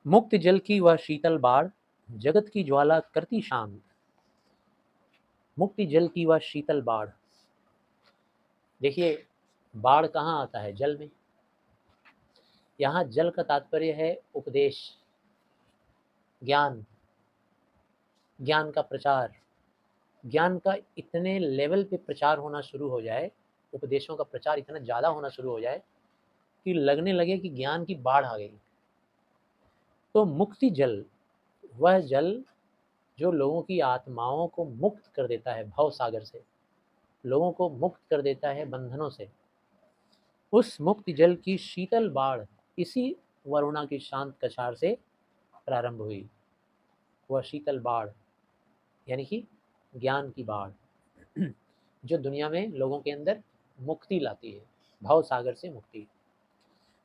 मुक्त जल की वह शीतल बाढ़, जगत की ज्वाला करती शांत। मुक्ति जल की वह शीतल बाढ़। देखिए, बाढ़ कहाँ आता है? जल में। यहाँ जल का तात्पर्य है उपदेश, ज्ञान, ज्ञान का प्रचार। ज्ञान का इतने लेवल पे प्रचार होना शुरू हो जाए, उपदेशों का प्रचार इतना ज़्यादा होना शुरू हो जाए कि लगने लगे कि ज्ञान की बाढ़ आ गई। तो मुक्ति जल, वह जल जो लोगों की आत्माओं को मुक्त कर देता है भव सागर से, लोगों को मुक्त कर देता है बंधनों से। उस मुक्ति जल की शीतल बाढ़ इसी वरुणा की शांत कछार से प्रारंभ हुई। वह शीतल बाढ़ यानी कि ज्ञान की बाढ़ जो दुनिया में लोगों के अंदर मुक्ति लाती है, भव सागर से मुक्ति।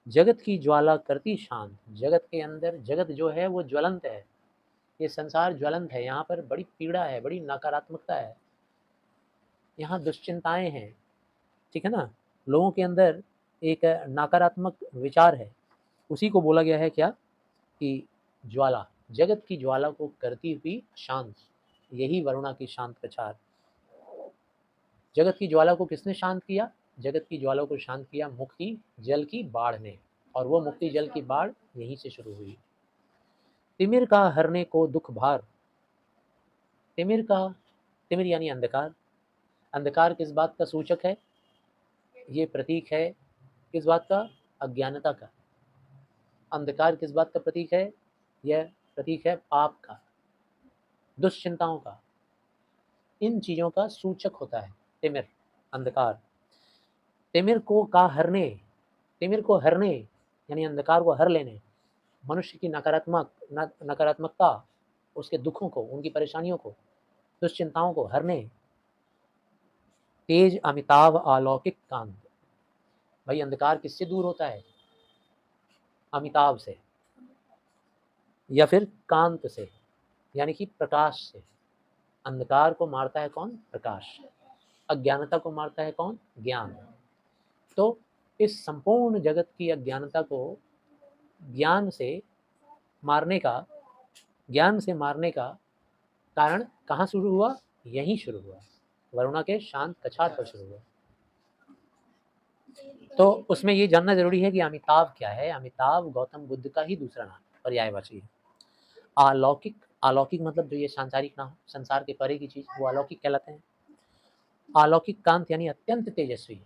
जगत की ज्वाला करती शांत। जगत के अंदर, जगत जो है वो ज्वलंत है, ये संसार ज्वलंत है, यहाँ पर बड़ी पीड़ा है, बड़ी नकारात्मकता है, यहाँ दुश्चिंताएं हैं, ठीक है ना। लोगों के अंदर एक नकारात्मक विचार है, उसी को बोला गया है क्या कि ज्वाला, जगत की ज्वाला को करती हुई शांत, यही वरुणा की शांत कछार। जगत की ज्वाला को किसने शांत किया? जगत की ज्वाला को शांत किया मुक्ति जल की बाढ़ ने, और वो मुक्ति जल की बाढ़ यहीं से शुरू हुई। तिमिर का हरने को दुख भार। तिमिर का, तिमिर यानी अंधकार। अंधकार किस बात का सूचक है? ये प्रतीक है किस बात का? अज्ञानता का। अंधकार किस बात का प्रतीक है? यह प्रतीक है पाप का, दुश्चिंताओं का, इन चीजों का सूचक होता है तिमिर, अंधकार। तिमिर को का हरने, तिमिर को हरने यानी अंधकार को हर लेने, मनुष्य की नकारात्मकता, उसके दुखों को, उनकी परेशानियों को, दुश्चिंताओं को हरने। तेज अमिताभ अलौकिक कांत। भाई अंधकार किससे दूर होता है? अमिताभ से, या फिर कांत से यानी कि प्रकाश से। अंधकार को मारता है कौन? प्रकाश। अज्ञानता को मारता है कौन? ज्ञान। तो इस संपूर्ण जगत की अज्ञानता को ज्ञान से मारने का, ज्ञान से मारने का कारण कहाँ शुरू हुआ? यहीं शुरू हुआ, वरुणा के शांत कछार पर शुरू हुआ। तो उसमें ये जानना जरूरी है कि अमिताभ क्या है। अमिताभ गौतम बुद्ध का ही दूसरा नाम, पर्यायवाची है। अलौकिक, अलौकिक मतलब जो ये सांसारिक ना हो, संसार के परे की चीज, वो अलौकिक कहलाते हैं। अलौकिक कांत यानी अत्यंत तेजस्वी।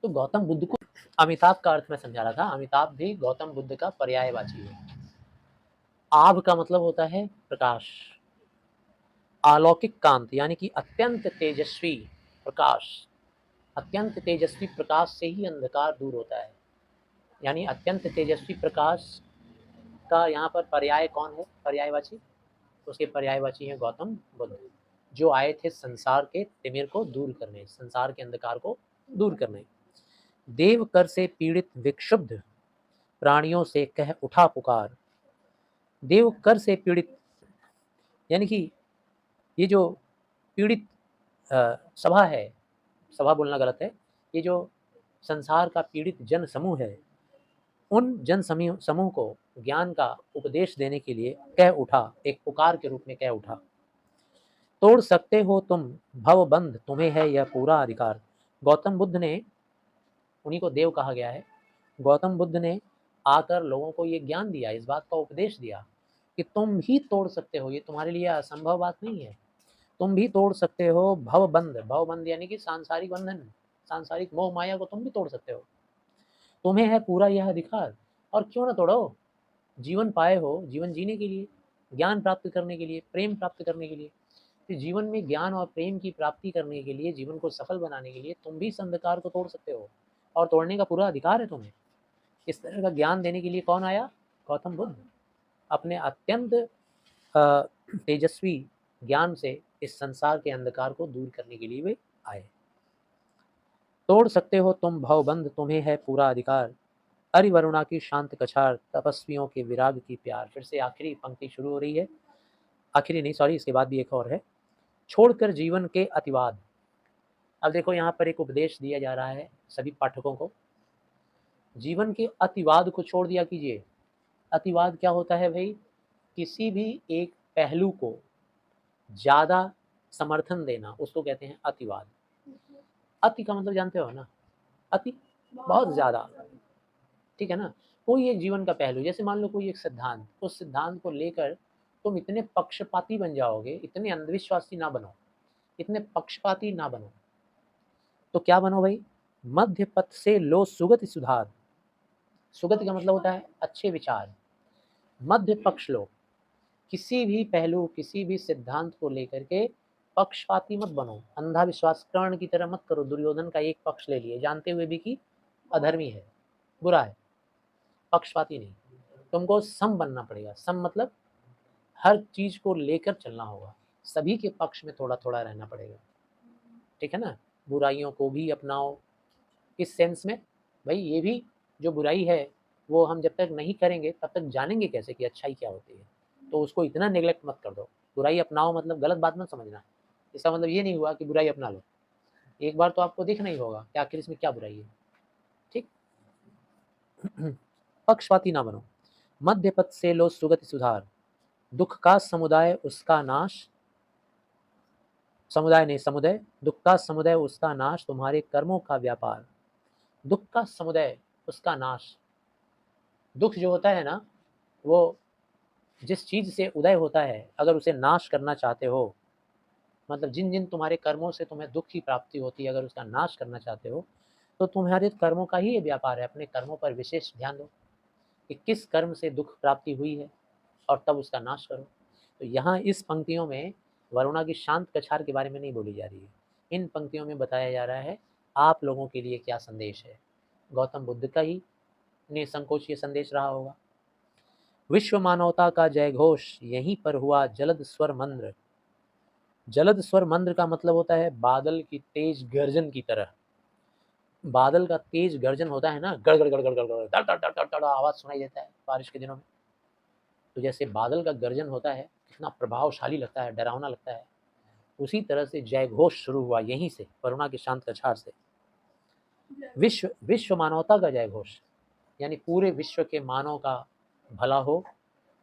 तो गौतम बुद्ध को अमिताभ का अर्थ में समझा रहा था, अमिताभ भी गौतम बुद्ध का पर्यायवाची है। आभ का मतलब होता है प्रकाश, अलौकिक कांत यानी कि अत्यंत तेजस्वी प्रकाश। अत्यंत तेजस्वी प्रकाश से ही अंधकार दूर होता है। यानी अत्यंत तेजस्वी प्रकाश का यहाँ पर पर्याय कौन है? पर्यायवाची, उसके पर्यायवाची है गौतम बुद्ध, जो आए थे संसार के तिमिर को दूर करने, संसार के अंधकार को दूर करने। देव कर से पीड़ित विक्षुब्ध प्राणियों से कह उठा पुकार। देव कर से पीड़ित यानी कि ये जो पीड़ित सभा है, सभा बोलना गलत है, ये जो संसार का पीड़ित जन समूह है, उन जन समूह को ज्ञान का उपदेश देने के लिए कह उठा, एक पुकार के रूप में कह उठा। तोड़ सकते हो तुम भव बंध, तुम्हें है यह पूरा अधिकार। गौतम बुद्ध ने, उन्हीं को देव कहा गया है, गौतम बुद्ध ने आकर लोगों को ये ज्ञान दिया, इस बात का उपदेश दिया कि तुम भी तोड़ सकते हो, ये तुम्हारे लिए असंभव बात नहीं है, तुम भी तोड़ सकते हो भव बंध। भव बंध यानी कि सांसारिक बंधन, सांसारिक मोह माया को तुम भी तोड़ सकते हो, तुम्हें है पूरा यह अधिकार। और क्यों ना तोड़ो? जीवन पाए हो जीवन जीने के लिए, ज्ञान प्राप्त करने के लिए, प्रेम प्राप्त करने के लिए। तो जीवन में ज्ञान और प्रेम की प्राप्ति करने के लिए, जीवन को सफल बनाने के लिए तुम भी इस अंधकार को तोड़ सकते हो, और तोड़ने का पूरा अधिकार है तुम्हें। इस तरह का ज्ञान देने के लिए कौन आया? गौतम बुद्ध। अपने अत्यंत तेजस्वी ज्ञान से इस संसार के अंधकार को दूर करने के लिए वे आए। तोड़ सकते हो तुम भवबंध, तुम्हें है पूरा अधिकार। अरिवरुणा की शांत कछार, तपस्वियों के विराग की प्यार। फिर से आखिरी पंक्ति शुरू हो रही है, आखिरी नहीं सॉरी, इसके बाद भी एक और है। छोड़कर जीवन के अतिवाद। अब देखो यहाँ पर एक उपदेश दिया जा रहा है सभी पाठकों को, जीवन के अतिवाद को छोड़ दिया कीजिए। अतिवाद क्या होता है भाई? किसी भी एक पहलू को ज़्यादा समर्थन देना, उसको कहते हैं अतिवाद। अति का मतलब जानते हो ना, अति बहुत ज़्यादा, ठीक है ना। कोई एक जीवन का पहलू, जैसे मान लो कोई एक सिद्धांत, उस सिद्धांत को लेकर तुम इतने पक्षपाती बन जाओगे, इतने अंधविश्वासी ना बनो, इतने पक्षपाती ना बनो, तो क्या बनो भाई? मध्य पथ से लो सुगति सुधार। सुगति का मतलब होता है अच्छे विचार। मध्य पक्ष लो, किसी भी पहलू, किसी भी सिद्धांत को लेकर के पक्षपाती मत बनो, अंधा विश्वास कर्ण की तरह मत करो। दुर्योधन का एक पक्ष ले लिए जानते हुए भी कि अधर्मी है, बुरा है, पक्षपाती नहीं। तुमको सम बनना पड़ेगा। सम मतलब हर चीज को लेकर चलना होगा, सभी के पक्ष में थोड़ा थोड़ा रहना पड़ेगा, ठीक है ना। बुराइयों को भी अपनाओ, किस सेंस में भाई? ये भी जो बुराई है वो हम जब तक नहीं करेंगे तब तक जानेंगे कैसे कि अच्छाई क्या होती है। तो उसको इतना नेग्लेक्ट मत कर दो। बुराई अपनाओ मतलब गलत बात मत समझना, इसका मतलब ये नहीं हुआ कि बुराई अपना लो। एक बार तो आपको देखना ही होगा कि आखिर इसमें क्या बुराई है, ठीक। पक्षपाती ना बनो। मध्य पथ से लो सुगति सुधार। दुख का समुदाय उसका नाश, समुदाय नहीं समुदय, दुख का समुदय उसका नाश, तुम्हारे कर्मों का व्यापार। दुख का समुदय उसका नाश। दुख जो होता है ना, वो जिस चीज से उदय होता है, अगर उसे नाश करना चाहते हो, मतलब जिन जिन तुम्हारे कर्मों से तुम्हें दुख की प्राप्ति होती है, अगर उसका नाश करना चाहते हो तो तुम्हारे कर्मों का ही ये व्यापार है। अपने कर्मों पर विशेष ध्यान दो कि किस कर्म से दुख प्राप्ति हुई है और तब उसका नाश करो। तो यहाँ इस पंक्तियों में वरुणा की शांत कछार के बारे में नहीं बोली जा रही है। इन पंक्तियों में बताया जा रहा है आप लोगों के लिए क्या संदेश है। गौतम बुद्ध का ही निसंकोच ये संदेश रहा होगा। विश्व मानवता का जय घोष, यहीं पर हुआ जलद स्वर मंद्र। जलद स्वर मंद्र का मतलब होता है बादल की तेज गर्जन की तरह। बादल का तेज गर्जन होता है ना, गड़ गड़ गड़ गड़ गड़ गड़ धड़ धड़ धड़ धड़ आवाज सुनाई देता है बारिश के दिनों में। तो जैसे बादल का गर्जन होता है, कितना प्रभावशाली लगता है, डरावना लगता है, उसी तरह से जय घोष शुरू हुआ यहीं से, वरुणा के शांत कछार से। विश्व विश्व मानवता का जय घोष, यानी पूरे विश्व के मानव का भला हो,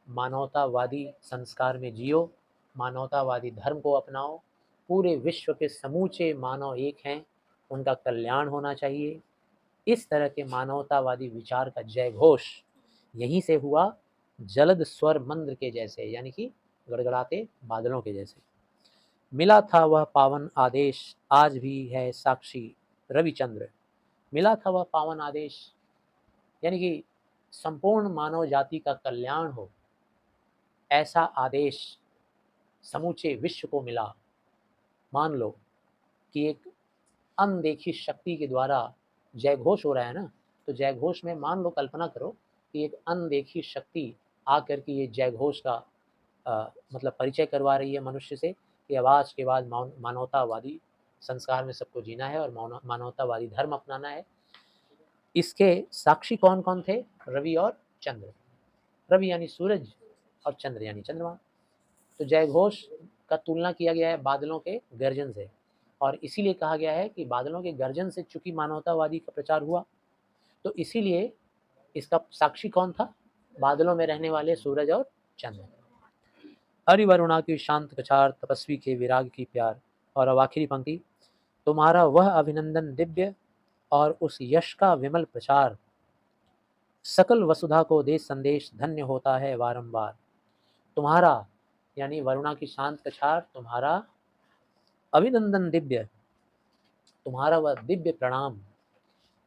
मानवतावादी संस्कार में जियो, मानवतावादी धर्म को अपनाओ। पूरे विश्व के समूचे मानव एक हैं, उनका कल्याण होना चाहिए। इस तरह के मानवतावादी विचार का जय घोष यहीं से हुआ, जलद स्वर मंद्र के जैसे, यानी कि गड़गड़ाते बादलों के जैसे। मिला था वह पावन आदेश, आज भी है साक्षी रविचंद्र। मिला था वह पावन आदेश, यानी कि संपूर्ण मानव जाति का कल्याण हो, ऐसा आदेश समूचे विश्व को मिला। मान लो कि एक अनदेखी शक्ति के द्वारा जय घोष हो रहा है ना, तो जय घोष में मान लो, कल्पना करो कि एक अनदेखी शक्ति आकर के ये जय घोष का मतलब परिचय करवा रही है मनुष्य से कि अब आज के बाद मानवतावादी संस्कार में सबको जीना है और मानवतावादी धर्म अपनाना है। इसके साक्षी कौन कौन थे? रवि और चंद्र। रवि यानी सूरज और चंद्र यानी चंद्रमा। तो जय घोष का तुलना किया गया है बादलों के गर्जन से, और इसीलिए कहा गया है कि बादलों के गर्जन से चूंकि मानवतावादी का प्रचार हुआ, तो इसीलिए इसका साक्षी कौन था? बादलों में रहने वाले सूरज और चंद्र। हरिवरुणा की शांत कछार, तपस्वी के विराग की प्यार। और अब आखिरी पंक्ति, तुम्हारा वह अभिनंदन दिव्य और उस यश का विमल प्रचार, सकल वसुधा को दे संदेश, धन्य होता है बारंबार। तुम्हारा यानी वरुणा की शांत कछार, तुम्हारा अभिनंदन दिव्य, तुम्हारा वह दिव्य प्रणाम,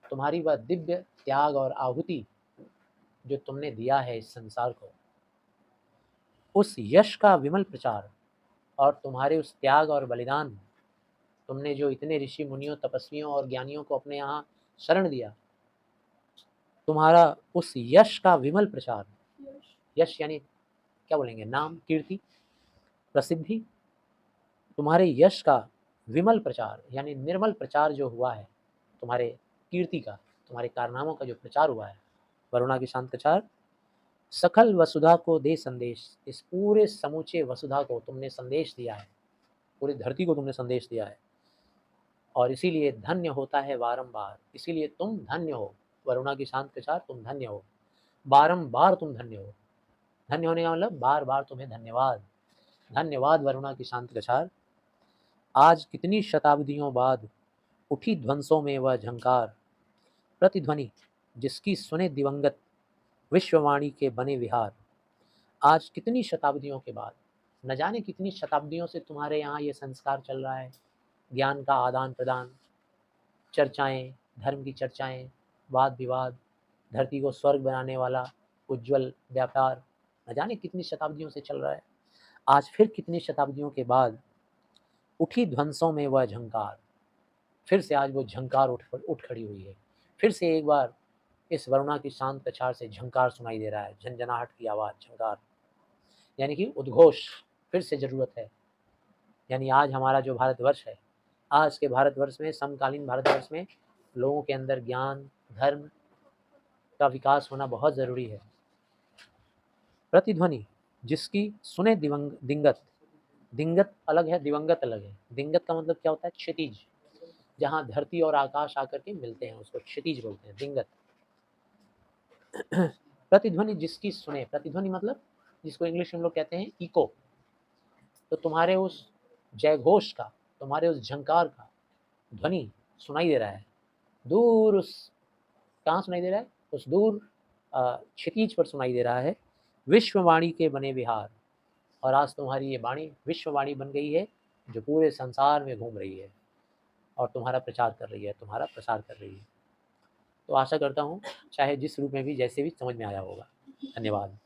तुम्हारी वह दिव्य त्याग और आहुति जो तुमने दिया है इस संसार को, उस यश का विमल प्रचार, और तुम्हारे उस त्याग और बलिदान, तुमने जो इतने ऋषि मुनियों, तपस्वियों और ज्ञानियों को अपने यहाँ शरण दिया, तुम्हारा उस यश का विमल प्रचार। यश यानी क्या बोलेंगे? नाम, कीर्ति, प्रसिद्धि। तुम्हारे यश का विमल प्रचार यानी निर्मल प्रचार जो हुआ है, तुम्हारे कीर्ति का, तुम्हारे कारनामों का जो प्रचार हुआ है, वरुणा की शांत कछार, सकल वसुधा को दे संदेश, इस पूरे समूचे वसुधा को तुमने संदेश दिया है, पूरी धरती को तुमने संदेश दिया है, और इसीलिए धन्य होता है बारंबार। इसीलिए तुम धन्य हो, वरुणा की शांत कछार, तुम धन्य हो। बारंबार तुम धन्य हो। धन्य होने का मतलब बार बार तुम्हें धन्यवाद। धन्यवाद वरुणा की शांत कछार। आज कितनी शताब्दियों बाद उठी ध्वंसों में वह झंकार, प्रतिध्वनि जिसकी सुने दिवंगत, विश्ववाणी के बने विहार। आज कितनी शताब्दियों के बाद, न जाने कितनी शताब्दियों से तुम्हारे यहाँ ये संस्कार चल रहा है, ज्ञान का आदान प्रदान, चर्चाएं, धर्म की चर्चाएं, वाद विवाद, धरती को स्वर्ग बनाने वाला उज्जवल व्यापार, न जाने कितनी शताब्दियों से चल रहा है। आज फिर कितनी शताब्दियों के बाद उठी ध्वंसों में वह झंकार, फिर से आज वो झंकार उठ खड़ी हुई है। फिर से एक बार इस वरुणा की शांत कछार से झंकार सुनाई दे रहा है, झंझनाहट की आवाज़, झंकार यानी कि उद्घोष फिर से ज़रूरत है। यानी आज हमारा जो भारतवर्ष है, आज के भारतवर्ष में, समकालीन भारतवर्ष में लोगों के अंदर ज्ञान, धर्म का विकास होना बहुत ज़रूरी है। प्रतिध्वनि जिसकी सुने दिंगत, दिंगत अलग है, दिवंगत अलग है। दिंगत का मतलब क्या होता है? क्षितिज, जहाँ धरती और आकाश आकर के मिलते हैं उसको क्षितिज बोलते हैं, दिंगत। प्रतिध्वनि जिसकी सुने, प्रतिध्वनि मतलब जिसको इंग्लिश में हम लोग कहते हैं इको। तो तुम्हारे उस जयघोष का, तुम्हारे उस झंकार का ध्वनि सुनाई दे रहा है दूर, उस कहाँ सुनाई दे रहा है? उस दूर क्षितिज पर सुनाई दे रहा है, विश्ववाणी के बने विहार। और आज तुम्हारी ये वाणी विश्ववाणी बन गई है, जो पूरे संसार में घूम रही है और तुम्हारा प्रचार कर रही है, तुम्हारा प्रसार कर रही है। तो आशा करता हूँ चाहे जिस रूप में भी, जैसे भी, समझ में आया होगा। धन्यवाद।